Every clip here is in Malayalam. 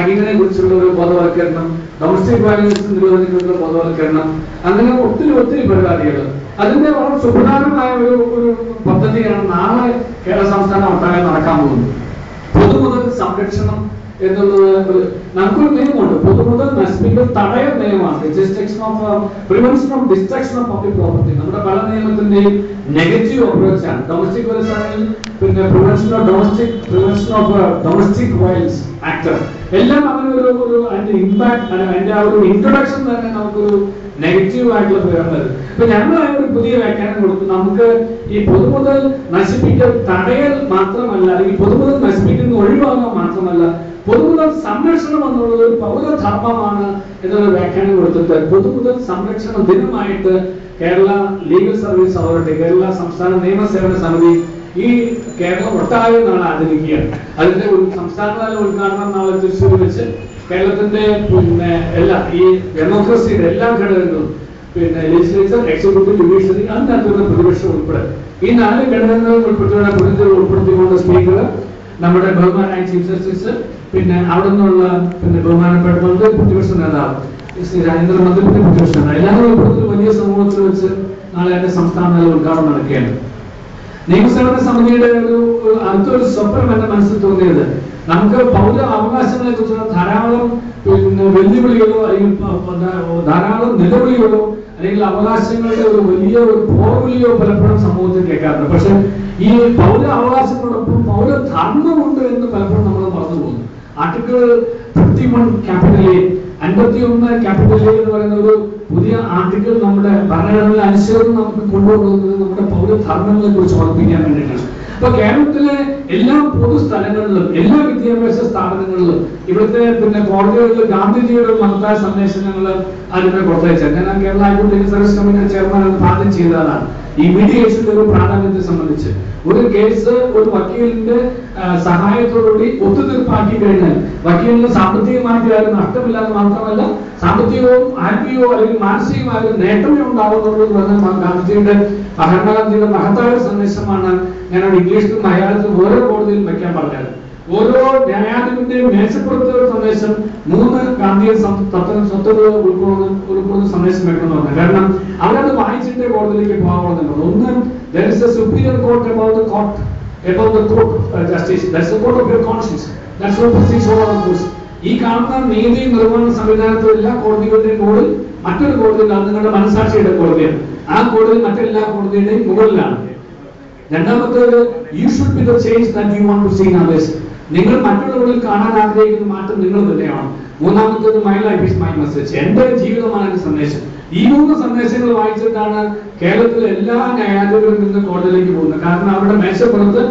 റാഗിങ്ങിനെ കുറിച്ചുള്ള ഒരു ബോധവൽക്കരണം, ഡൊമസ്റ്റിക് വയലൻസ് നിരോധനത്തിനുള്ള ബോധവൽക്കരണം, അങ്ങനെ ഒത്തിരി പരിപാടികൾ. അതിന്റെ വളരെ സുപ്രധാനമായ ഒരു പദ്ധതിയാണ് നാളെ കേരള സംസ്ഥാനം ഒട്ടാകെ നടക്കാൻ പോകുന്നത്. പൊതുമുതൽ സംരക്ഷണം എന്നുള്ളത് നമുക്കൊരു നിയമമുണ്ട്. പൊതുമുതൽ നശിപ്പിക്കൽ തടയൽ നിയമമാണ്. Prevention of destruction of public property. നമ്മുടെ പല നിയമത്തിന്റെയും നെഗറ്റീവ് അപ്രോച്ച് ആണ്. ഡൊമസ്റ്റിക് വയലൻസ് ആണെങ്കിൽ പിന്നെ prevention of domestic violence act എല്ലാം അങ്ങനെ ഒരു അതിന്റെ ഇമ്പാക്ട്, അതിന്റെ ആ ഒരു ഇൻട്രൊഡക്ഷൻ തന്നെ നമുക്കൊരു നെഗറ്റീവ് ആയിട്ടുള്ള വരുന്നത്. ഇപ്പൊ ഞങ്ങൾ ഒരു പുതിയ വ്യാഖ്യാനം കൊടുത്തു. നമുക്ക് ഈ പൊതുമുതൽ നശിപ്പിക്കൽ തടയൽ മാത്രമല്ല, അല്ലെങ്കിൽ പൊതുമുതൽ നശിപ്പിക്കുന്ന ഒഴിവാക്കാൻ മാത്രമല്ല, പൊതുമുതൽ സംരക്ഷണം എന്നുള്ളത് ഒരു പൗരധർമ്മമാണ് എന്നുള്ള വ്യാഖ്യാനം കൊടുത്തിട്ട് പൊതുമുതൽ സംരക്ഷണ ദിനമായിട്ട് Kerala legal service authority, Kerala സംസ്ഥാന നിയമസേവന സമിതി ഈ കേരളം ഒട്ടാകെ നാളെ ആചരിക്കുകയാണ്. അതിന്റെ ഒരു സംസ്ഥാനതല ഉദ്ഘാടനം നാളെ തൃശ്ശൂർ വെച്ച് കേരളത്തിന്റെ പിന്നെ എല്ലാ ഈ ഡെമോക്രസിയുടെ എല്ലാ ഘടകങ്ങളും, പിന്നെ ലെജിസ്ലേച്ചർ, എക്സിക്യൂട്ടീവ്, ജുഡീഷ്യറി, അതിനകത്തുള്ള പ്രതിപക്ഷം ഉൾപ്പെടെ ഈ 4 ഘടകങ്ങളും ഉൾപ്പെടുത്തിക്കൊണ്ട് സ്പീക്കർ, നമ്മുടെ ബഹുമാനായ ചീഫ് ജസ്റ്റിസ്, പിന്നെ അവിടെ നിന്നുള്ള പിന്നെ ബഹുമാനപ്പെട്ട മന്ത്രി, പ്രതിപക്ഷ നേതാവ് ശ്രീ രാജേന്ദ്ര മന്ത്രി, പ്രതിപക്ഷ നേതാവ് എല്ലാവരും ഉൾപ്പെടുത്തി വലിയ സമൂഹത്തിൽ വെച്ച് നാളെ എന്റെ സംസ്ഥാനതല ഉദ്ഘാടനം നടക്കുകയാണ്. നിയമസേവന സമിതിയുടെ അടുത്തൊരു സ്വപ്നം എന്റെ മനസ്സിൽ തോന്നിയത്, നമുക്ക് പൗര അവകാശങ്ങളെ കുറിച്ചുള്ള ധാരാളം പിന്നെ വെല്ലുവിളികളോ അല്ലെങ്കിൽ ധാരാളം നിലവിളികളോ അല്ലെങ്കിൽ അവകാശങ്ങളുടെ ഒരു വലിയ പോർവിളിയോ പലപ്പോഴും സമൂഹത്തിൽ കേൾക്കാറുണ്ട്. പക്ഷെ ഈ പൗര അവകാശങ്ങളോടൊപ്പം പൗരധർമ്മമുണ്ട് എന്ന് പലപ്പോഴും നമ്മൾ മറന്നു പോകുന്നു. ആർട്ടിക്കിൾ 51 ക്യാപിറ്റൽ എ എന്ന് പറയുന്ന ഒരു പുതിയ ആർട്ടിക്കിൾ നമ്മുടെ ഭരണഘടനയിലെ അനുച്ഛേദം നമുക്ക് കൊണ്ടുവരുന്നത് നമ്മുടെ പൗരധർമ്മങ്ങളെ കുറിച്ച് ഓർമ്മിപ്പിക്കാൻ വേണ്ടിയിട്ടാണ്. അപ്പൊ കേരളത്തിലെ എല്ലാ പൊതുസ്ഥലങ്ങളിലും എല്ലാ വിദ്യാഭ്യാസ സ്ഥാപനങ്ങളിലും ഇവിടുത്തെ പിന്നെ കോടതികളിൽ ഗാന്ധിജിയുടെ മഹത്തായ സന്ദേശങ്ങൾ അതിനെ പുറത്തയച്ചത്. ഞാൻ കേരള ഹൈക്കോടതി സർവീസ് കമ്മിറ്റി ചെയർമാൻ ആദ്യം ചെയ്തതാണ്. ഈ മീഡിയേഷന്റെ ഒരു പ്രാധാന്യത്തെ സംബന്ധിച്ച് ഒരു കേസ് ഒരു വക്കീലിന്റെ സഹായത്തോടുകൂടി ഒത്തുതീർപ്പാക്കി കഴിഞ്ഞാൽ വക്കീലിന് സാമ്പത്തികമായിട്ട് ആരും നഷ്ടമില്ലാതെ മാത്രമല്ല സാമ്പത്തികവും ആത്മീയവും അല്ലെങ്കിൽ മാനസികമായ ഒരു നേട്ടമേ ഉണ്ടാകുന്നുള്ളൂ എന്ന് ഗാന്ധിജിയുടെ മഹാത്മാഗാന്ധിയുടെ മഹത്തായ സന്ദേശമാണ് ഞാനവിടെ ഇംഗ്ലീഷിലും മലയാളത്തിലും ഓരോ കോടതിയിലും വയ്ക്കാൻ പറഞ്ഞത്. ഓരോ ന്യായാധിപന്റെയും മേശപ്പുറത്തെ ഒരു സന്ദേശം 3 ഗാന്ധിയൻ സ്വത്തുക്കൾ ഉൾക്കൊള്ളുന്ന സന്ദേശം വെക്കണമെന്ന് പറഞ്ഞു. കാരണം അവരത് വായിച്ചിട്ടേ കോടതിയിലേക്ക് പോകാവുന്നുള്ളൂ. ഒന്ന്, there is a superior court above the court of justice. That's the court of your conscience. That's what precedes all of this. ഈ കാണുന്ന നീതി നിർവഹണ സംവിധാനത്തിൽ എല്ലാ കോടതികളുടെയും മുകളിൽ മറ്റൊരു കോടതി നിങ്ങളുടെ മനസാക്ഷിയുടെ കോടതിയാണ്. ആ കോടതി മറ്റെല്ലാ കോടതിയുടെയും മുകളിലാണ്. രണ്ടാമത്തേത്, you should be the change that you want to see in others. നിങ്ങൾ മറ്റുള്ളവരിൽ കാണാൻ ആഗ്രഹിക്കുന്ന മാറ്റം നിങ്ങൾ തന്നെയാണ്. മൂന്നാമത്തേത്, my life is my message. എന്റെ ജീവിതമാണ് എന്റെ സന്ദേശം. ഈ 3 സന്ദേശങ്ങൾ വായിച്ചിട്ടാണ് കേരളത്തിലെ എല്ലാ ന്യായാധിപരും നിന്ന് കോടതിയിലേക്ക് പോകുന്നത്. കാരണം അവരുടെ മേശപ്പുറത്ത്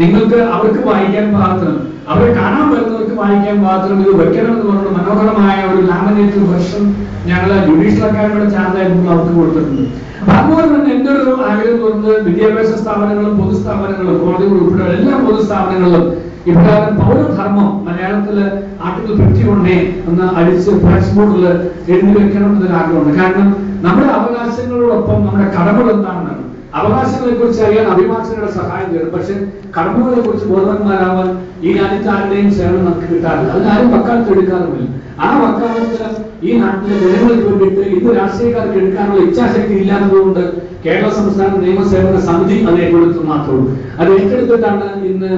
നിങ്ങൾക്ക് അവർക്ക് വായിക്കാൻ പാകത്തിനും അവരെ കാണാൻ വരുന്നവർക്ക് വായിക്കാൻ പാകത്തിനും ഇത് വെക്കണം എന്ന് പറഞ്ഞ മനോഹരമായ ഒരു ലാമിനേറ്റഡ് വെർഷൻ ഞങ്ങൾ ജുഡീഷ്യൽ അക്കാദമിയുടെ ചാർജായിട്ട് അവർക്ക് കൊടുത്തിട്ടുണ്ട്. അതുപോലെ തന്നെ എന്റെ ഒരു ആഗ്രഹം തോന്നുന്നത് വിദ്യാഭ്യാസ സ്ഥാപനങ്ങളും പൊതുസ്ഥാപനങ്ങളും കോടതികൾ ഉൾപ്പെടെ എല്ലാ പൊതുസ്ഥാപനങ്ങളിലും ഇപ്രകാരം പൗരധർമ്മം മലയാളത്തില് ആർട്ടിക്കിൾ 51 ഒന്ന് അടിച്ച് ഫ്ലാഷ് ബോർഡിൽ എഴുതി വെക്കണം എന്നൊരു ആഗ്രഹമുണ്ട്. കാരണം നമ്മുടെ അവകാശങ്ങളോടൊപ്പം നമ്മുടെ കടമകൾ എന്താണെന്നാണ്. അവകാശങ്ങളെ കുറിച്ച് അറിയാൻ അഭിഭാഷകരുടെ സഹായം തരും. പക്ഷെ കടമകളെ കുറിച്ച് ബോധവാന്മാരാവാൻ ഈ രാജ്യത്ത് ആരുടെയും സേവനം നമുക്ക് കിട്ടാറില്ല. അതിനാരും വക്കാലത്ത് എടുക്കാറുമില്ല. ആ വക്കാലത്ത് ഈ നാട്ടിലെ ജനങ്ങൾക്ക് വേണ്ടിയിട്ട് ഇന്ന് രാഷ്ട്രീയക്കാർക്ക് എടുക്കാനുള്ള ഇച്ഛാശക്തി ഇല്ലാത്തതുകൊണ്ട് കേരള സംസ്ഥാന നിയമസേവന സമിതി അത് ഏറ്റെടുത്തു മാത്രമേ. അത് ഏറ്റെടുത്തിട്ടാണ് ഇന്ന്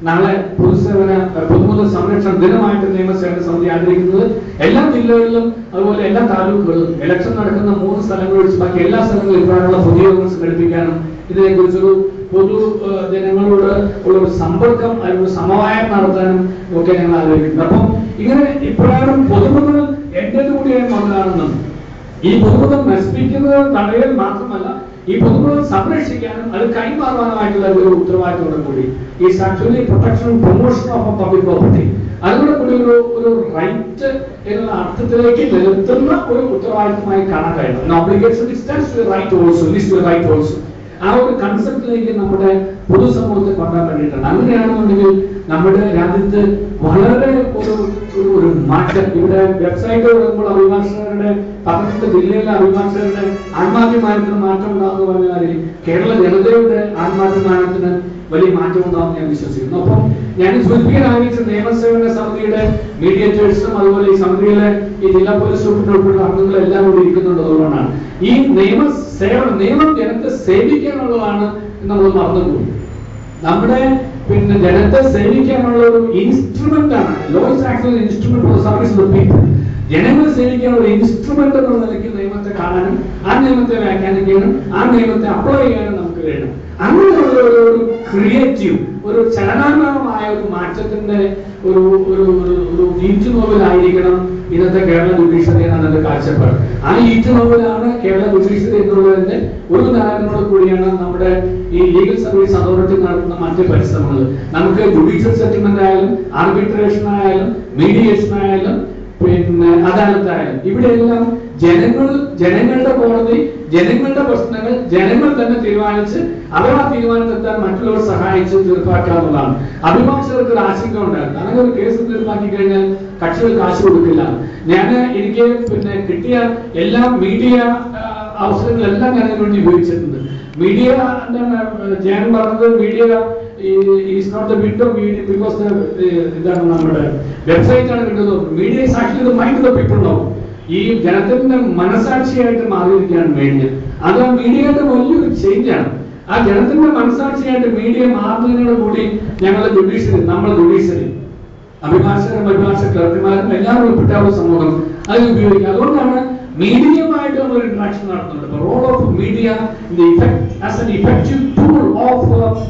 നാളെ പൊതുമുതൽ സംരക്ഷണ ദിനമായിട്ട് നിയമസേവന സമിതി ആചരിക്കുന്നത്. എല്ലാ ജില്ലകളിലും അതുപോലെ എല്ലാ താലൂക്കുകളിലും ഇലക്ഷൻ നടക്കുന്ന 3 സ്ഥലങ്ങൾ ഒഴിച്ച് ബാക്കി എല്ലാ സ്ഥലങ്ങളിലും ഇപ്പോഴുള്ള പൊതുയോഗങ്ങൾ സംഘടിപ്പിക്കാനും ഇതിനെക്കുറിച്ചൊരു പൊതു ജനങ്ങളോട് ഉള്ള ഒരു സമ്പർക്കം അല്ലെങ്കിൽ സമവായം നടത്താനും ഒക്കെ ഞങ്ങൾ ആലോചിക്കുന്നു. അപ്പം ഇങ്ങനെ ഇപ്രകാരം പൊതുമുതൽ എന്റേത് കൂടിയായി വന്നതാണെന്നും ഈ പൊതുമുതൽ നശിപ്പിക്കുന്നത് തടയൽ മാത്രമല്ല ഈ പൊതുമുതൽ സംരക്ഷിക്കാനും അത് കൈമാറാനുമായിട്ടുള്ള ഒരു ഉത്തരവാദിത്തത്തോടെ കൂടി ഈ actually protection promotion of public property അതുകൂടെ കൂടി ഒരു റൈറ്റ് എന്നുള്ള അർത്ഥത്തിലേക്ക് നിലനിർത്തുന്ന ഒരു ഉത്തരവാദിത്തമായി കാണാൻ കഴിയുന്നു. ഓബ്ലിഗേഷൻ റൈറ്റ് ഓൾസോ ആ ഒരു കൺസെപ്റ്റിലേക്ക് നമ്മുടെ പൊതുസമൂഹത്തെ കൊണ്ടുവരാൻ വേണ്ടിയിട്ടാണ്. അങ്ങനെയാണെന്നുണ്ടെങ്കിൽ നമ്മുടെ രാജ്യത്ത് വളരെ ഒരു മാറ്റം ഇവിടെ വെബ്സൈറ്റ് തുടങ്ങുമ്പോൾ അഭിഭാഷകരുടെ 18 ജില്ലയിലെ അഭിഭാഷകരുടെ ആത്മാഭിമാനത്തിന് മാറ്റം ഉണ്ടാകുന്ന പറഞ്ഞാൽ കേരള ജനതയുടെ ആത്മാഭിമാനത്തിന് വലിയ മാറ്റം ഉണ്ടാവും ഞാൻ വിശ്വസിക്കുന്നു. അപ്പം ഞാൻ സൂചിപ്പിക്കാൻ ആഗ്രഹിച്ച നിയമസേവന സമിതിയുടെ മീഡിയേറ്റേഴ്സും അതുപോലെ ഈ സമിതിയിലെ ഈ ജില്ലാ പോലീസ് സൂപ്രണ്ട് ഉൾപ്പെടെ അംഗങ്ങൾ എല്ലാം കൂടി ഇരിക്കുന്നുള്ളതുകൊണ്ടാണ് ഈ നിയമം ജനത്തെ സേവിക്കാനുള്ളതാണ് നമ്മൾ മറന്നുപോയി. നമ്മുടെ ജനത്തെ സേവിക്കാനുള്ള ഒരു ഇൻസ്ട്രുമെന്റ് ആണ്. Law is actually instrument for service to people. ജനങ്ങളെ സേവിക്കാനുള്ള ഒരു ഇൻസ്ട്രുമെന്റ് എന്നുള്ള നിലയ്ക്ക് നിയമത്തെ കാണാനും ആ നിയമത്തെ വ്യാഖ്യാനിക്കാനും ആ നിയമത്തെ അപ്ലൈ ചെയ്യാനും നമുക്ക് വേണം. അങ്ങനെയുള്ള ഒരു ക്രിയേറ്റീവ്, ഒരു ചലനാത്മകമായ ഒരു മാറ്റത്തിന്റെ ഒരു ഈറ്റുനോവലായിരിക്കണം ഇന്നത്തെ കേരള ജുഡീഷ്യറി എന്നാണ് എന്റെ കാഴ്ചപ്പാട്. ആ ഈറ്റുനോവലാണ് കേരള ജുഡീഷ്യറി എന്നുള്ളതിന്റെ ഒരു ഉദാഹരണത്തോട് കൂടിയാണ് നമ്മുടെ ഈ ലീഗൽ സർവീസ് അതോറിറ്റി നടത്തുന്ന മറ്റ് പരിശ്രമങ്ങൾ. നമുക്ക് ജുഡീഷ്യൽ സെറ്റിൽമെന്റ് ആയാലും ആർബിട്രേഷൻ ആയാലും മീഡിയേഷൻ ആയാലും അദാലത്തായാലും ഇവിടെയെല്ലാം ജനങ്ങളുടെ കോടതി, ജനങ്ങളുടെ പ്രശ്നങ്ങൾ ജനങ്ങൾ തന്നെ തീരുമാനിച്ച് അവർ ആ തീരുമാനത്തെത്താൻ മറ്റുള്ളവർ സഹായിച്ച് തീർപ്പാക്കാവുന്നതാണ്. അഭിഭാഷകർക്ക് ഒരു ആശങ്ക ഉണ്ടായിരുന്നു, അങ്ങനെ ഒരു കേസ് തീർപ്പാക്കി കഴിഞ്ഞാൽ കക്ഷികൾ കാശ് കൊടുക്കില്ല. എനിക്ക് കിട്ടിയ എല്ലാ മീഡിയ അവസരങ്ങളെല്ലാം ഞാൻ അതിനുവേണ്ടി ഉപയോഗിച്ചിട്ടുണ്ട്. മീഡിയ ഞാൻ പറഞ്ഞത് media is not the window media because ഇതാണ് നമ്മുടെ വെബ്സൈറ്റ് ആണ് കിട്ടുന്നത്. Media is actually the mind of the people now. ഈ ജനത്തിന്റെ മനസാക്ഷിയായിട്ട് മാറിയിരിക്കുകയാണ് മീഡിയ. അത് ആ മീഡിയയുടെ വലിയൊരു ചേഞ്ചാണ്. ആ ജനത്തിന്റെ മനസാക്ഷിയായിട്ട് മീഡിയ മാറുന്നതിനോട് കൂടി ഞങ്ങളുടെ ജുഡീഷ്യറി, നമ്മുടെ ജുഡീഷ്യറി അഭിഭാഷകരും അഭിഭാഷക ക്ലർക്കുമാരും എല്ലാവരും ഉൾപ്പെട്ട ഒരു സമൂഹം അത് ഉപയോഗിക്കുക. അതുകൊണ്ടാണ് മീഡിയയുമായിട്ട് നമ്മൾ ഇന്ററാക്ഷൻ നടത്തുന്നുണ്ട്. Role of media as an effective tool of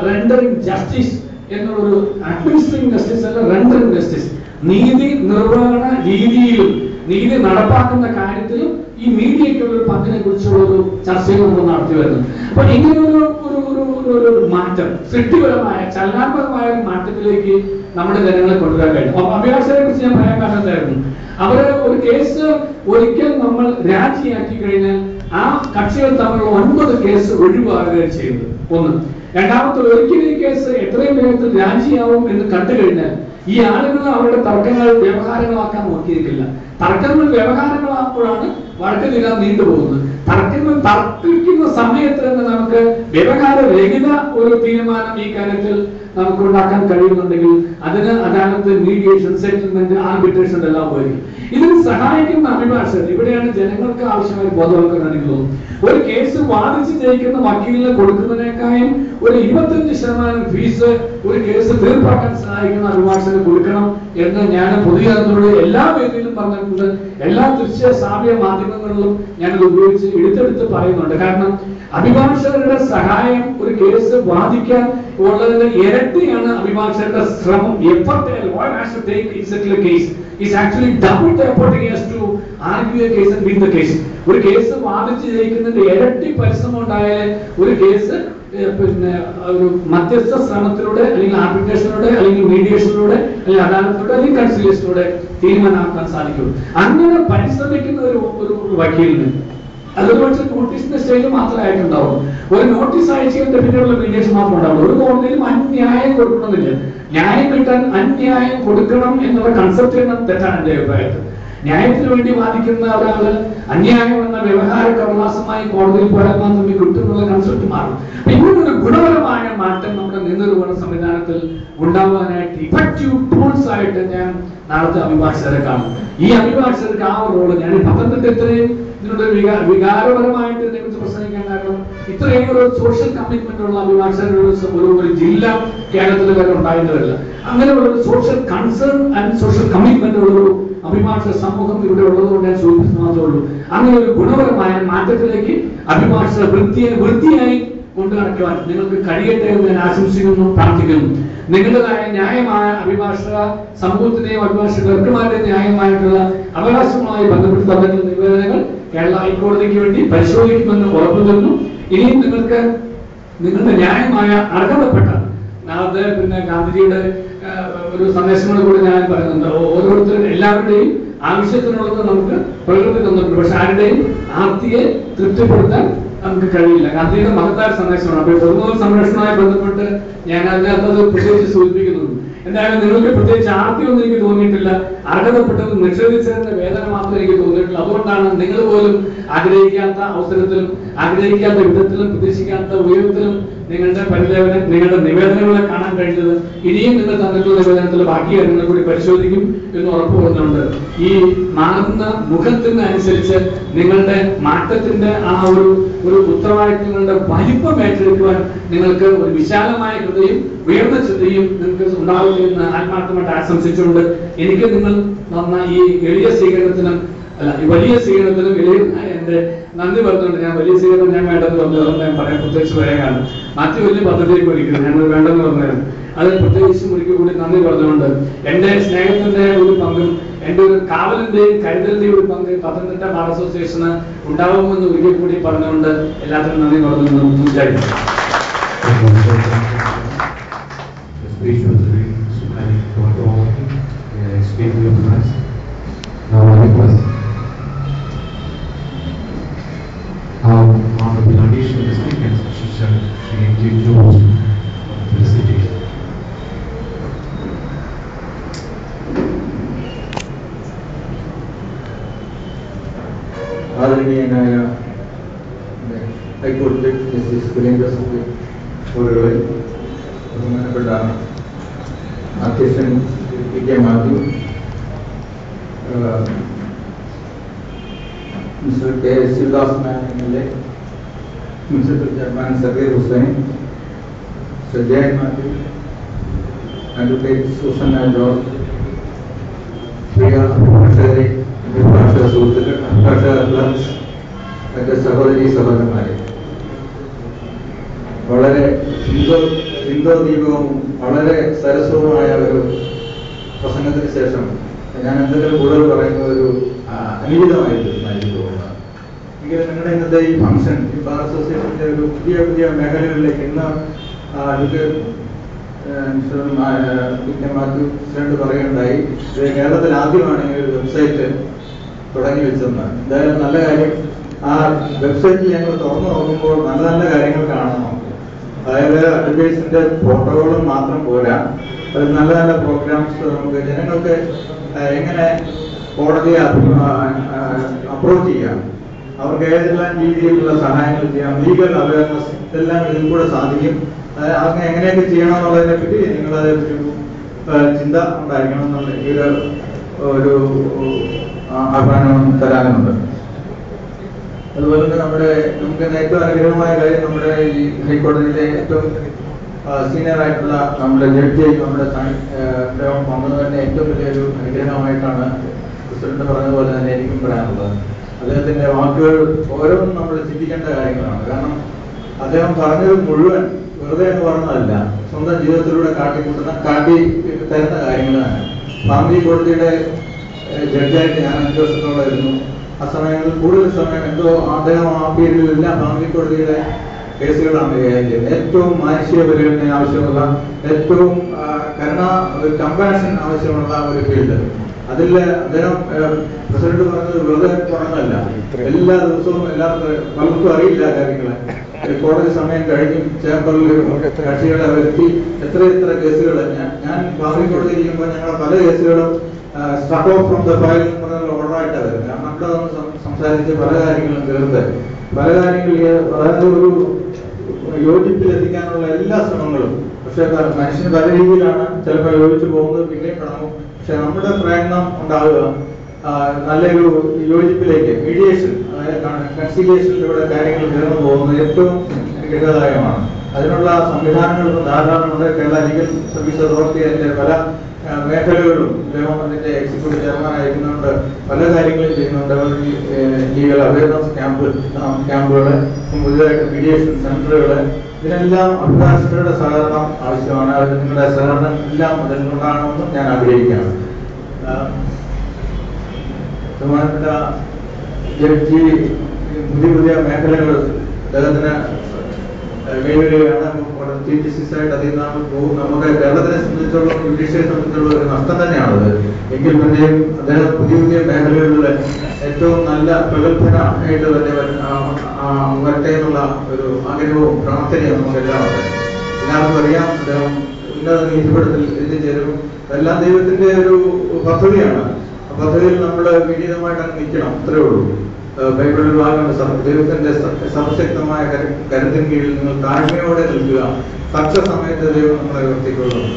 rendering justice എന്നുള്ളൊരു അഡ്മിനിസ്ട്രേറ്റിംഗ് ജസ്റ്റിസ് അല്ല, റെൻഡറിംഗ് ജസ്റ്റിസ്. നീതി നിർവഹണ രീതിയിലും നീതി നടപ്പാക്കുന്ന കാര്യത്തിലും ഈ മീഡിയയ്ക്കുള്ള ഒരു പങ്കിനെ കുറിച്ചുള്ള ഒരു ചർച്ചകൾ നമ്മൾ നടത്തി വരുന്നത്. അപ്പൊ ഇങ്ങനെയൊരു മാറ്റം, സൃഷ്ടിപരമായ ചലനാത്മകമായ ഒരു മാറ്റത്തിലേക്ക് നമ്മുടെ ജനങ്ങളെ കൊണ്ടുവരാൻ കഴിയും. അപ്പൊ അഭിഭാഷകരെ കുറിച്ച് ഞാൻ പറയാൻ കാരണത്തായിരുന്നു, അവര് ഒരു കേസ് ഒരിക്കൽ നമ്മൾ രാജിയാക്കി കഴിഞ്ഞാൽ ആ കക്ഷികൾ തമ്മിലുള്ള 9 കേസ് ഒഴിവാകുകയും ചെയ്യുന്നത്. ഒന്ന്. രണ്ടാമത്തെ, ഒരിക്കലും ഈ കേസ് എത്രയും വേഗത്തിൽ രാജിയാവും എന്ന് കണ്ടു കഴിഞ്ഞാൽ ഈ ആളുകൾ അവരുടെ തർക്കങ്ങൾ വ്യവഹാരങ്ങളാക്കാൻ നോക്കിയിരിക്കില്ല. തർക്കങ്ങൾ വ്യവഹാരങ്ങളാക്കുമ്പോഴാണ് വഴക്ക് തീരാൻ നീണ്ടുപോകുന്നത്. തർക്കങ്ങൾ തർക്കിക്കുന്ന സമയത്ത് തന്നെ നമുക്ക് വ്യവഹാരരഹിത ഒരു തീരുമാനം ഈ കാര്യത്തിൽ നമുക്ക് ഉണ്ടാക്കാൻ കഴിയുന്നുണ്ടെങ്കിൽ അതിന് അദാലത്ത്, മീഡിയേഷൻ, സെറ്റിൽമെന്റ്, ആർബിട്രേഷൻ എല്ലാം പോയി. ഇതിന് സഹായിക്കുന്ന അഭിഭാഷകർ. ഇവിടെയാണ് ജനങ്ങൾക്ക് ആവശ്യമായ ബോധവൽക്കരണം എനിക്ക് തോന്നുന്നു. ഒരു കേസ് വാദിച്ച് ജയിക്കുന്ന വക്കീലിന് കൊടുക്കുന്നതിനേക്കാളും ഒരു 25% ഫീസ് ഒരു കേസ് തീർപ്പാക്കാൻ സഹായിക്കുന്ന അഭിഭാഷകന് കൊടുക്കണം എന്ന് ഞാൻ പൊതുജനത്തോട് എല്ലാ വേദിയിലും പറഞ്ഞിട്ടുണ്ട്. എല്ലാ ദൃശ്യ ശ്രാവ്യ മാധ്യമങ്ങളിലും ഞാനത് ഉപയോഗിച്ച് എടുത്തെടുത്ത് പറയുന്നുണ്ട്. കാരണം അഭിഭാഷകരുടെ സഹായം ഒരു കേസ് വാദിക്കാൻ ഉള്ളതിന്റെ ഇരട്ടിയാണ് അഭിഭാഷകരുടെ ശ്രമം. Effort a lawyer has to take in such a case is actually double the effort he has to argue a case and win the case. ഒരു കേസ് വാദിച്ച് ജയിക്കുന്നതിന്റെ ഇരട്ടി പരിശ്രമം ഉണ്ടായാലേ ഒരു കേസ് ഒരു മധ്യസ്ഥ ശ്രമത്തിലൂടെ അല്ലെങ്കിൽ ആർബിട്രേഷനിലൂടെ അല്ലെങ്കിൽ മീഡിയേഷനിലൂടെ അല്ലെങ്കിൽ അദാലത്തിലൂടെ അല്ലെങ്കിൽ കൺസിലിയേഷനിലൂടെ തീരുമാനമാക്കാൻ സാധിക്കും. അങ്ങനെ പരിശ്രമിക്കുന്ന ഒരു വക്കീലിന് അതൊരു പക്ഷേ നോട്ടീസിന്റെ സ്റ്റേജ് മാത്രമായിട്ടുണ്ടാവും. ഒരു നോട്ടീസ് അയച്ചതിന്റെ പിന്നെയുള്ള മീഡിയേഷൻ മാത്രം ഉണ്ടാവുള്ളൂ. ഒരു കോടതിയിലും അന്യായം കൊടുക്കണമെന്നില്ല. ന്യായം കിട്ടാൻ അന്യായം കൊടുക്കണം എന്നുള്ള കൺസെപ്റ്റ് തെറ്റാണ് എന്റെ അഭിപ്രായത്തിൽ. ന്യായത്തിന് വേണ്ടി വാദിക്കുന്ന ഒരാള് അന്യായം എന്ന വ്യവഹാര കടലാസമായി കോടതിയിൽ പോയാൽ മാത്രമേ കിട്ടുന്നുള്ള കൺസെപ്റ്റ് മാറും. ഇങ്ങനൊരു ഗുണപരമായ മാറ്റം നമ്മുടെ നിയമനിർവഹണ സംവിധാനത്തിൽ ഉണ്ടാവാനായിട്ട് ഇഫക്റ്റീവ് ടൂൾസ് ആയിട്ട് ഞാൻ നാളത്തെ അഭിഭാഷകരെ കാണും. ഈ അഭിഭാഷകർക്ക് ആ റോള് ഞാൻ പത്തനംതിട്ട ഇത്രയും ഇതിനോട് വികാരപരമായിട്ട് ഇതിനെക്കുറിച്ച് പ്രസംഗിക്കാൻ കാരണം ഇത്രയും ഒരു സോഷ്യൽ കമ്മിറ്റ്മെന്റ് ഉള്ള അഭിഭാഷകരുടെ ഒരു ജില്ല കേരളത്തിൽ വരെ ഉണ്ടായിരുന്നില്ല. അങ്ങനെയുള്ള ഒരു social concern and social commitment ഉള്ള ഒരു അഭിഭാഷക സമൂഹം ഇവിടെ ഉള്ളതുകൊണ്ട് ഞാൻ സൂചിപ്പിച്ചു മാത്രമേ ഉള്ളൂ. അങ്ങനെ ഒരു ഗുണപരമായ മാറ്റത്തിലേക്ക് അഭിഭാഷക വൃത്തിയായി കൊണ്ടു നടക്കുവാൻ നിങ്ങൾക്ക് കഴിയട്ടെ എന്ന് ഞാൻ ആശംസിക്കുന്നു, പ്രാർത്ഥിക്കുന്നു. നിങ്ങളുടേതായ ന്യായമായ അഭിഭാഷക സമൂഹത്തിന്റെയും അഭിഭാഷക ക്ലർക്കുമാരുടെയും ന്യായമായിട്ടുള്ള അവകാശങ്ങളുമായി ബന്ധപ്പെട്ട് തന്നിട്ടുള്ള നിവേദനങ്ങൾ കേരള ഹൈക്കോടതിക്ക് വേണ്ടി പരിശോധിക്കുമെന്ന് ഉറപ്പു തരുന്നു. ഇനിയും നിങ്ങൾക്ക് നിങ്ങളുടെ ന്യായമായ അർഹതപ്പെട്ട നാളത്തെ ഗാന്ധിജിയുടെ ഒരു സന്ദേശങ്ങളെ കൂടെ ഞാൻ പറയുന്നുണ്ട്. ഓരോരുത്തരും എല്ലാവരുടെയും ആവശ്യത്തിനുള്ളത് നമുക്ക് പ്രകൃതി തന്നിട്ടുണ്ട്. പക്ഷെ ആരുടെയും ആർത്തിയെ തൃപ്തിപ്പെടുത്താൻ നമുക്ക് കഴിയില്ല. ഗാന്ധിജിയുടെ മഹത്തായ സന്ദേശമാണ്. അപ്പൊ പൊതുമുതൽ സംരക്ഷണവുമായി ബന്ധപ്പെട്ട് ഞാൻ അതിനകത്തത് പ്രത്യേകിച്ച് സൂചിപ്പിക്കുന്നുണ്ട്. എന്തായാലും നിങ്ങൾക്ക് പ്രത്യേകിച്ച് ആർത്തിയൊന്നും എനിക്ക് തോന്നിയിട്ടില്ല. അർഹതപ്പെട്ടത് നിഷേധിച്ചതിന്റെ വേദന മാത്രമേ എനിക്ക് തോന്നിയിട്ടില്ല. അതുകൊണ്ടാണ് നിങ്ങൾ പോലും ആഗ്രഹിക്കാത്ത അവസരത്തിലും ആഗ്രഹിക്കാത്ത വിധത്തിലും പ്രതീക്ഷിക്കാത്ത ഉയരത്തിലും നിങ്ങളുടെ നിങ്ങളുടെ നിവേദനങ്ങളെ കാണാൻ കഴിഞ്ഞത്. ഇനിയും നിങ്ങൾ തന്നിട്ടുള്ള നിവേദനത്തിലെ ബാക്കി കാര്യങ്ങൾ കൂടി പരിശോധിക്കും എന്ന് ഉറപ്പ് പറഞ്ഞുകൊണ്ട് ഈ മാറുന്ന മുഖത്തിനനുസരിച്ച് നിങ്ങളുടെ മാറ്റത്തിന്റെ ആ ഒരു ഉത്തരവാദിത്തങ്ങളുടെ വലിപ്പം ഏറ്റെടുക്കുവാൻ നിങ്ങൾക്ക് ഒരു വിശാലമായ ഹൃദയം, ഉയർന്ന ചിന്തയും നിങ്ങൾക്ക് ഉണ്ടാവില്ല എന്ന് ആത്മാർത്ഥമായിട്ട് ആശംസിച്ചുകൊണ്ട് എനിക്ക് നിങ്ങൾ തന്ന ഈ എളിയ സ്വീകരണത്തിനും ഈ വലിയ സ്വീകരണത്തിനും എന്റെ നന്ദി പറഞ്ഞുകൊണ്ട് ഞാൻ വലിയ സ്വീകരണം ഞാൻ വേണ്ടെന്ന് പറഞ്ഞത് ഞാൻ പറയാൻ പ്രത്യേകിച്ച് പറയാനാണ്. മറ്റു വലിയ പദ്ധതിയിലേക്ക് ഒരിക്കലും ഞങ്ങൾ വേണ്ടെന്ന് പറഞ്ഞത് അത് പ്രത്യേകിച്ചും ഒരിക്കൽ കൂടി നന്ദി പറഞ്ഞുകൊണ്ട് എന്റെ സ്നേഹത്തിന്റെ ഒരു പങ്കും എന്റെ ഒരു കാവലിന്റെയും കരുതലിന്റെയും ഒരു പങ്ക് പത്തനംതിട്ട ബാർ അസോസിയേഷന് ഉണ്ടാവുമെന്ന് ഒരിക്കൽ കൂടി പറഞ്ഞുകൊണ്ട് എല്ലാത്തിനും നന്ദി പറഞ്ഞു വിചാരിക്കുന്നു. Honorable additional speakers, she introduced the city. ആദരണീയനായ ഹൈക്കോടതി ജസ്റ്റിസ് സുരേന്ദ്ര അവരുടെ ബഹുമാനപ്പെട്ട അധ്യക്ഷൻ P K. Mathew, mister K. Sivadas MLA, municipal chairman Zakir Hussain, mister Jayan Mathew, advocate Susanna George, പ്രിയ അഭിഭാഷകരെ, അഭിഭാഷക സുഹൃത്തുക്കൾ, അഭിഭാഷക ക്ലബ്സ്, മറ്റ് സഹോദരി സഹോദരന്മാരെ, വളരെ ചിന്തോദ്ദീപകവും വളരെ സരസവുമായ ഒരു പ്രസംഗത്തിന് ശേഷം ഞാൻ എന്തെങ്കിലും കൂടുതൽ പറയുന്ന ഒരു അനുചിതമായിട്ട് തോന്നുന്നത്. എങ്കിലും നിങ്ങളുടെ ഇന്നത്തെ ഈ ഫംഗ്ഷൻ, ഈ ബാർ അസോസിയേഷന്റെ ഒരു പുതിയ മേഖലകളിലേക്ക് ഇന്ന് മാത്യു പ്രസിഡന്റ് പറയുകയുണ്ടായി, ഇത് കേരളത്തിൽ ആദ്യമാണ് ഈ ഒരു വെബ്സൈറ്റ് തുടങ്ങി വെച്ചതെന്ന്. എന്തായാലും നല്ല കാര്യം. ആ വെബ്സൈറ്റിൽ ഞങ്ങൾ തുറന്നു നോക്കുമ്പോൾ നല്ല നല്ല കാര്യങ്ങൾ കാണാൻ നോക്കും. അതായത് അഡ്വക്കേറ്റ്സിന്റെ ഫോട്ടോകളും മാത്രം പോരാ, അത് നല്ല നല്ല പ്രോഗ്രാംസ് നമുക്ക് ജനങ്ങൾക്ക് എങ്ങനെ കോടതിയെ അപ്രോച്ച് ചെയ്യാം, അവർക്ക് ഏതെല്ലാം രീതിയിലുള്ള സഹായങ്ങൾ ചെയ്യാം, ലീഗൽ അവയർനെസ്, ഇതെല്ലാം ഇതിൽ കൂടെ സാധിക്കും. അങ്ങനെ എങ്ങനെയൊക്കെ ചെയ്യണം എന്നുള്ളതിനെ പറ്റി നിങ്ങളത് ചിന്ത ഉണ്ടായിരിക്കണം എന്നുള്ള ഈ ഒരു ആഹ്വാനം തരാനുണ്ട്. അതുപോലെ തന്നെ നമുക്ക് ഏറ്റവും അനുഗ്രഹമായ കാര്യം, നമ്മുടെ ഈ ഹൈക്കോടതിയിലെ ഏറ്റവും സീനിയർ ആയിട്ടുള്ള നമ്മുടെ ജഡ്ജി നമ്മുടെ വന്നത് തന്നെ ഏറ്റവും വലിയൊരു അനുഗ്രഹമായിട്ടാണ് പ്രസിഡന്റ് പറഞ്ഞതുപോലെ തന്നെ എനിക്കും പറയാനുള്ളത്. അദ്ദേഹത്തിന്റെ വാക്കുകൾ ഓരോന്നും നമ്മൾ ചിന്തിക്കേണ്ട കാര്യങ്ങളാണ്. കാരണം അദ്ദേഹം പറഞ്ഞത് മുഴുവൻ വെറുതെ എന്ന് പറഞ്ഞതല്ല, സ്വന്തം ജീവിതത്തിലൂടെ കാട്ടി തരുന്ന കാര്യങ്ങളാണ്. ഫാമിലി കോടതിയുടെ ജഡ്ജായിട്ട് ഞാൻ 5 വർഷത്തോളമായിരുന്നു. ആ സമയങ്ങളിൽ കൂടുതൽ സമയം എന്തോ അദ്ദേഹം ആ പീരീഡിലെല്ലാം ഫാമിലി കോടതിയുടെ കേസുകളാണ് കൈകാര്യം ചെയ്യുന്നത്. ഏറ്റവും മാനുഷിക പരിഗണന ആവശ്യമുള്ള, ഏറ്റവും കമ്പാഷൻ ആവശ്യമുള്ള ഒരു ഫീൽഡ്. അതിൽ അദ്ദേഹം പ്രസിഡന്റ് പറഞ്ഞത് വെറുതെ പറഞ്ഞതല്ല. എല്ലാ ദിവസവും പലർക്കും അറിയില്ല കാര്യങ്ങള്. കോടതി സമയം കഴിഞ്ഞും ചേംബറിൽ കക്ഷികളെ വരുത്തി എത്ര കേസുകൾ ഞാൻ ഫാമിലി കോടതി ഇരിക്കുമ്പോൾ ഞങ്ങളുടെ പല കേസുകളും സ്ട്രക്ക് ഓഫ് ഫ്രം ദ ഫയൽ എന്ന് പറഞ്ഞ ഓർഡറായിട്ടാണ് വരുന്നത്. കാരണം അവിടെ വന്ന് സംസാരിച്ച് പല കാര്യങ്ങളും തീർത്ത് പല കാര്യങ്ങളും അതായത് ഒരു യോജിപ്പിലെത്തിക്കാനുള്ള എല്ലാ ശ്രമങ്ങളും. പക്ഷെ മനുഷ്യന് പല രീതിയിലാണ് ചിലപ്പോൾ യോജിച്ചു പോകുന്നത്, പിന്നെയും കിടങ്ങും. പക്ഷെ നമ്മുടെ പ്രയത്നം ഉണ്ടാവുക നല്ലൊരു യോജിപ്പിലേക്ക്, മീഡിയേഷൻ, അതായത് കൺസിലിയേഷനിലൂടെ കാര്യങ്ങൾ തീർന്നു പോകുന്നത് ഏറ്റവും ഹിതദായകമാണ്. അതിനുള്ള സംവിധാനങ്ങളും ധാരാളമുണ്ട്. കേരള ലീഗൽ സർവീസ് അതോറിറ്റി അതിന്റെ പല മേഖലകളിലും ഗവൺമെന്റിന്റെ എക്സിക്യൂട്ടീവ് ചെയർമാൻ അയക്കുന്നുണ്ട്, പല കാര്യങ്ങളും ചെയ്യുന്നുണ്ട്. ലീഗൽ അവയർനെസ് ക്യാമ്പുകള്, പുതിയതായിട്ട് മീഡിയേഷൻ സെന്ററുകള്, ഇതിനെല്ലാം അഭിഭാഷകരുടെ സഹകരണം ആവശ്യമാണ്. അത് നിങ്ങളുടെ സഹകരണം എല്ലാം അതിനുണ്ടാകണമെന്നും ഞാൻ ആഗ്രഹിക്കുകയാണ്. ബഹുമാനപ്പെട്ട ജഡ്ജി പുതിയ മേഖലകൾ അദ്ദേഹത്തിന് കൈവരികയാണ്. ചീഫ് ജസ്റ്റിസായിട്ട് അധികം നാൾ പോകും. നമ്മുടെ കേരളത്തിനെ സംബന്ധിച്ചുള്ള ജുഡീഷ്യറിയെ സംബന്ധിച്ചുള്ള ഒരു നഷ്ടം തന്നെയാണത്. എങ്കിൽ തന്നെയും അദ്ദേഹം പുതിയ മേഖലകളിൽ ഏറ്റവും നല്ല പ്രഗത്ഭനായിട്ട് തന്നെ വരട്ടെ എന്നുള്ള ഒരു ആഗ്രഹവും പ്രാർത്ഥനയും നമുക്ക് എല്ലാവർക്കും അറിയാം. അദ്ദേഹം ഉന്നത നീതിപീഠത്തിൽ എത്തിച്ചേരും. എല്ലാം ദൈവത്തിന്റെ ഒരു പദ്ധതിയാണ്. ആ പദ്ധതിയിൽ നമ്മൾ വിനീതമായിട്ട് അങ്ങ് നിൽക്കണം, അത്രേ ഉള്ളൂ. ബൈബിളിൽ ഭാഗമുണ്ട്, ദൈവത്തിന്റെ സർവശക്തമായ കരുത്തിന് കീഴിൽ നിങ്ങൾ താഴ്മയോടെ നിൽക്കുക, തക്ക സമയത്ത് ദൈവം നമ്മളെ ഉയർത്തിക്കൊള്ളും.